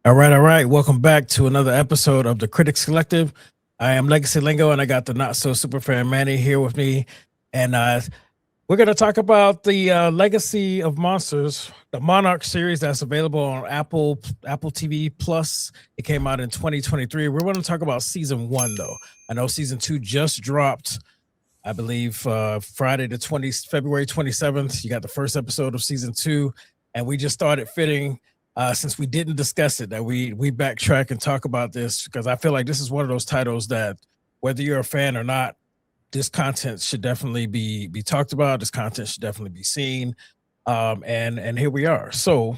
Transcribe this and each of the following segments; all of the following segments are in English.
All right, all right. Welcome back to another episode of the Critics Collective. I am Legacy Lingo, and I got the not so super fan Manny here with me, and we're going to talk about the Legacy of Monsters, the Monarch series that's available on Apple TV Plus. It came out in 2023. We're going to talk about season 1, though. I know season 2 just dropped. I believe Friday the February 27th. You got the first episode of season 2, and we just started fitting. Since we didn't discuss it, that we backtrack and talk about this, because I feel like this is one of those titles that, whether you're a fan or not, this content should definitely be talked about. This content should definitely be seen. And here we are. So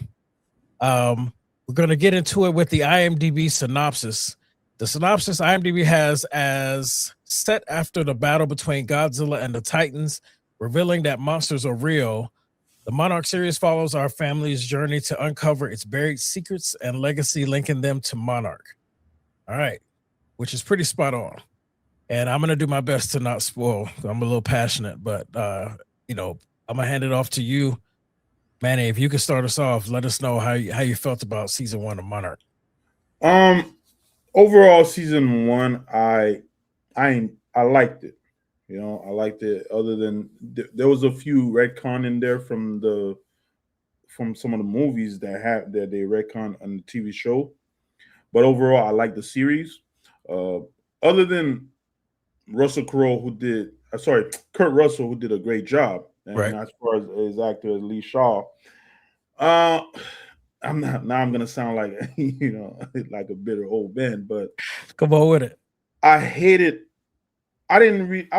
we're going to get into it with the IMDb synopsis. The synopsis IMDb has as set after the battle between Godzilla and the Titans, revealing that monsters are real. The Monarch series follows our family's journey to uncover its buried secrets and legacy, linking them to Monarch. All right, which is pretty spot on. And I'm going to do my best to not spoil. I'm a little passionate, but, I'm going to hand it off to you. Manny, if you could start us off, let us know how you felt about season 1 of Monarch. Overall, season 1, I liked it. I liked it. Other than there was a few retcon in there from some of the movies that they retcon on the TV show, but overall, I like the series. Other than Kurt Russell, who did a great job, and right. As far as his actor Lee Shaw, I'm gonna sound like like a bitter old man, but come on with it. I hated. I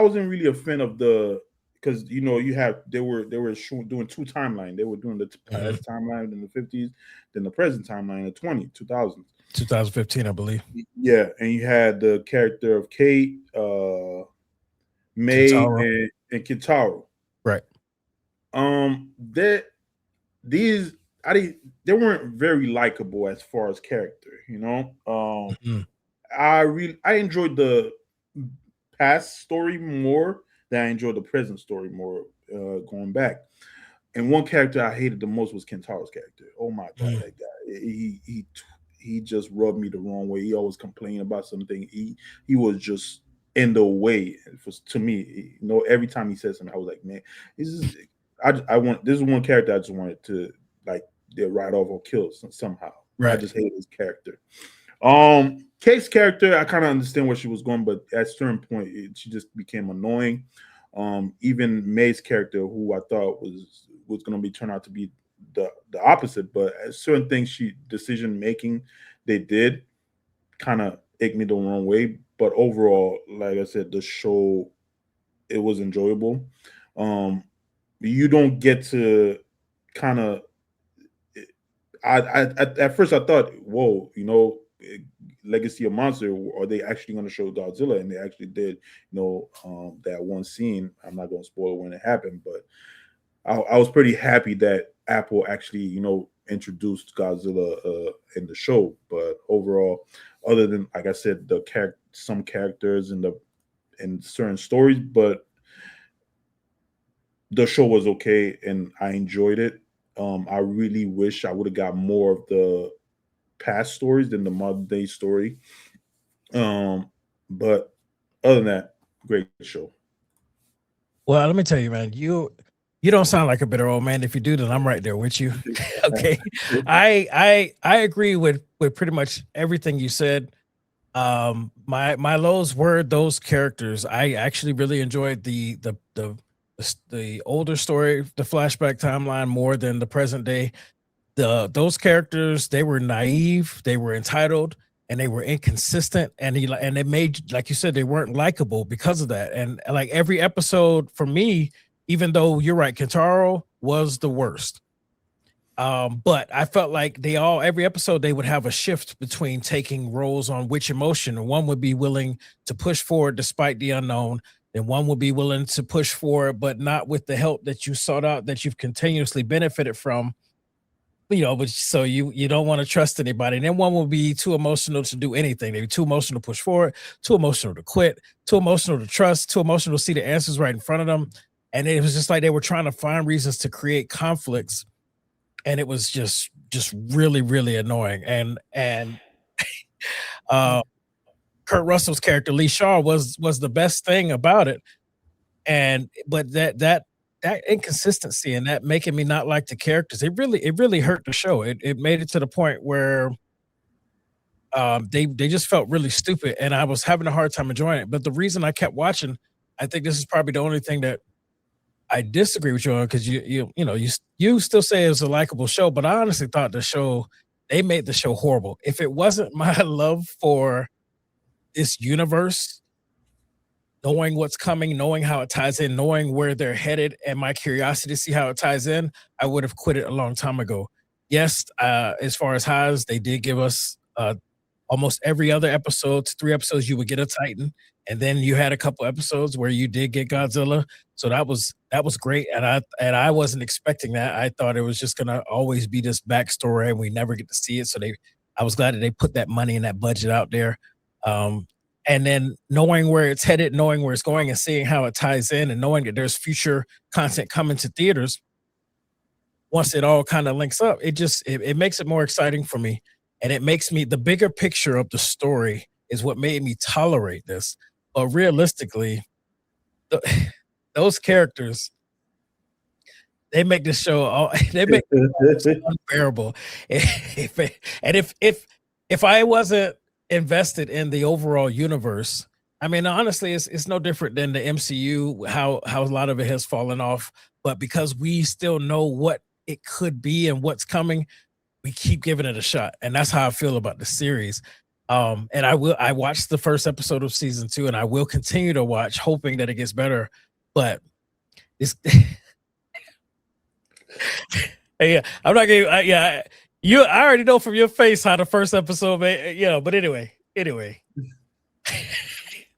wasn't really a fan of because they were doing two timelines. They were doing the past timeline in the 50s, then the present timeline in the 2000s. 2015, I believe. Yeah, and you had the character of Kate, May, Kintaro. and Kintaro. Right. They weren't very likable as far as character. I enjoyed the past story more than I enjoyed the present story more, going back. And one character I hated the most was Kentaro's character. Oh my god, that guy! He just rubbed me the wrong way. He always complained about something. He was just in the way. To me, every time he said something, I was like, man, this is one character I just wanted to write off or kill somehow. Right. I just hated his character. Kate's character, I kind of understand where she was going, but at a certain point, she just became annoying. Even May's character, who I thought was going to be turned out to be the opposite, but at certain things, decision making they did kind of take me the wrong way. But overall, like I said, the show, it was enjoyable. You don't get to kind of. At first I thought, whoa, Legacy of Monster, are they actually going to show Godzilla? And they actually did, that one scene. I'm not going to spoil when it happened, but I was pretty happy that Apple actually, introduced Godzilla in the show. But overall, other than, like I said, some characters in certain stories, but the show was okay and I enjoyed it. I really wish I would have got more of the past stories than the modern day story. But other than that, great show. Well, let me tell you, man, you don't sound like a bitter old man. If you do, then I'm right there with you. Okay. I agree with pretty much everything you said. My lows were those characters. I actually really enjoyed the older story, the flashback timeline, more than the present day. Those characters, they were naive, they were entitled, and they were inconsistent, and it made, like you said, they weren't likable because of that. And like every episode for me, even though you're right, Kintaro was the worst. But I felt like every episode they would have a shift between taking roles on which emotion, and one would be willing to push forward despite the unknown, and one would be willing to push forward, but not with the help that you sought out, that you've continuously benefited from. But so you don't want to trust anybody. And then one will be too emotional to do anything. They're too emotional to push forward, too emotional to quit, too emotional to trust, too emotional to see the answers right in front of them. And it was just like they were trying to find reasons to create conflicts and it was just really really annoying. And uh, Kurt Russell's character Lee Shaw was the best thing about it, and but that inconsistency and that making me not like the characters, it really hurt the show. It made it to the point where they just felt really stupid, and I was having a hard time enjoying it. But the reason I kept watching, I think this is probably the only thing that I disagree with you on, because you still say it was a likable show, but I honestly thought they made the show horrible. If it wasn't my love for this universe, knowing what's coming, knowing how it ties in, knowing where they're headed, and my curiosity to see how it ties in, I would have quit it a long time ago. Yes, as far as highs, they did give us almost every other episode, 3 episodes, you would get a Titan, and then you had a couple episodes where you did get Godzilla. So that was great, and I wasn't expecting that. I thought it was just gonna always be this backstory, and we never get to see it. So I was glad that they put that money and that budget out there. Um, and then knowing where it's headed, knowing where it's going, and seeing how it ties in, and knowing that there's future content coming to theaters once it all kind of links up, it makes it more exciting for me. And it makes me, the bigger picture of the story is what made me tolerate this. But realistically, those characters, they make this show they make it unbearable. If I wasn't invested in the overall universe, I mean, honestly, it's no different than the MCU, how a lot of it has fallen off. But because we still know what it could be and what's coming, we keep giving it a shot. And that's how I feel about the series. And I watched the first episode of season 2, and I will continue to watch, hoping that it gets better. But it's yeah, I'm not gonna yeah, I already know from your face how the first episode but anyway.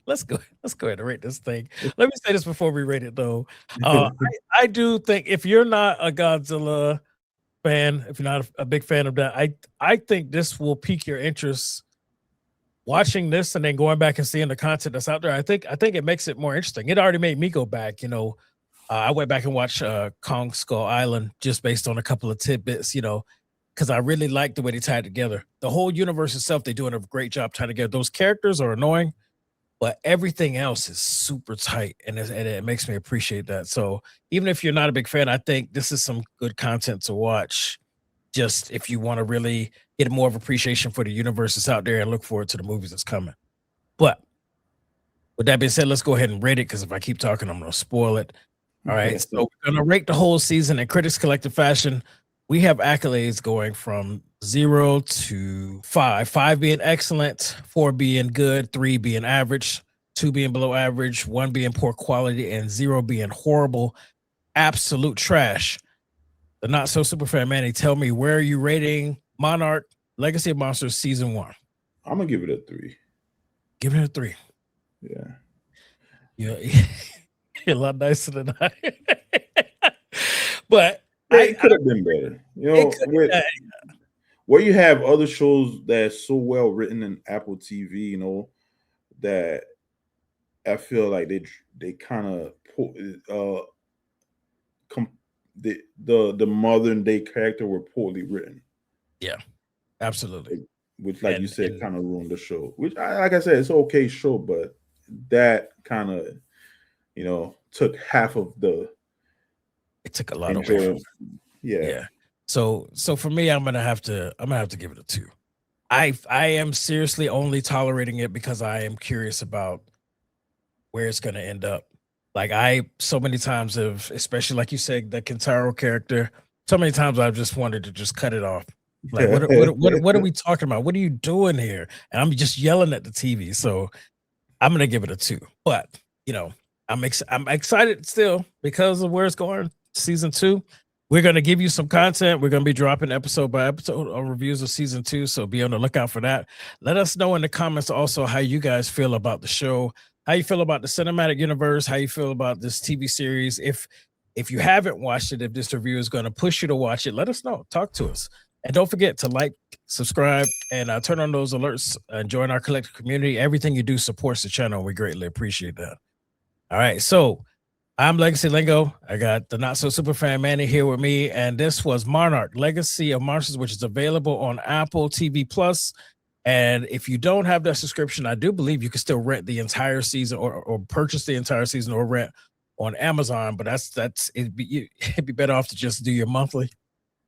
Let's go ahead and rate this thing. Let me say this before we rate it though. I do think if you're not a Godzilla fan, if you're not a big fan of that, I think this will pique your interest watching this and then going back and seeing the content that's out there. I think it makes it more interesting. It already made me go back, I went back and watched Kong Skull Island just based on a couple of tidbits, because I really like the way they tie it together. The whole universe itself, they're doing a great job tying together. Those characters are annoying, but everything else is super tight, and it makes me appreciate that. So even if you're not a big fan, I think this is some good content to watch, just if you want to really get more of appreciation for the universe that's out there and look forward to the movies that's coming. But with that being said, let's go ahead and rate it, because if I keep talking, I'm going to spoil it. All right, so we're going to rate the whole season in Critics Collective fashion. We have accolades going from 0 to 5. 5 being excellent, 4 being good, 3 being average, 2 being below average, 1 being poor quality, and 0 being horrible, absolute trash. The Not So Super Fan Manny, tell me, where are you rating Monarch Legacy of Monsters season 1? I'm gonna give it a 3. Give it a 3. Yeah. You're a lot nicer than I. But it could have been better. Where you have other shows that's so well written in Apple TV, that I feel like they kind of the modern day character were poorly written. Yeah, absolutely. Which, like you said, kind of ruined the show. Which, like I said, it's an okay show, but that kind of took half of the. It took a lot away. Yeah. So for me, I'm gonna have to give it a 2. I am seriously only tolerating it because I am curious about where it's gonna end up. Like, I so many times have, especially like you said, the Kentaro character, so many times I've just wanted to just cut it off. Like, what are we talking about? What are you doing here? And I'm just yelling at the TV. So I'm gonna give it a 2. But I'm excited still because of where it's going. Season 2. We're going to give you some content. We're going to be dropping episode by episode on reviews of season 2. So be on the lookout for that. Let us know in the comments also how you guys feel about the show, how you feel about the cinematic universe, how you feel about this TV series. If you haven't watched it, if this review is going to push you to watch it, let us know. Talk to us. And don't forget to like, subscribe, and turn on those alerts and join our collective community. Everything you do supports the channel. We greatly appreciate that. All right. So I'm Legacy Lingo. I got the not so super fan Manny here with me, and this was Monarch Legacy of Monsters, which is available on Apple TV Plus. And if you don't have that subscription, I do believe you can still rent the entire season or purchase the entire season or rent on Amazon. But it'd be better off to just do your monthly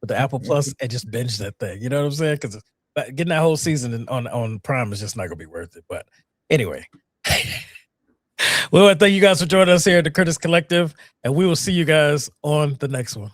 with the Apple Plus and just binge that thing. You know what I'm saying? Because getting that whole season on Prime is just not gonna be worth it. But anyway. Well, thank you guys for joining us here at the Critics Collective, and we will see you guys on the next one.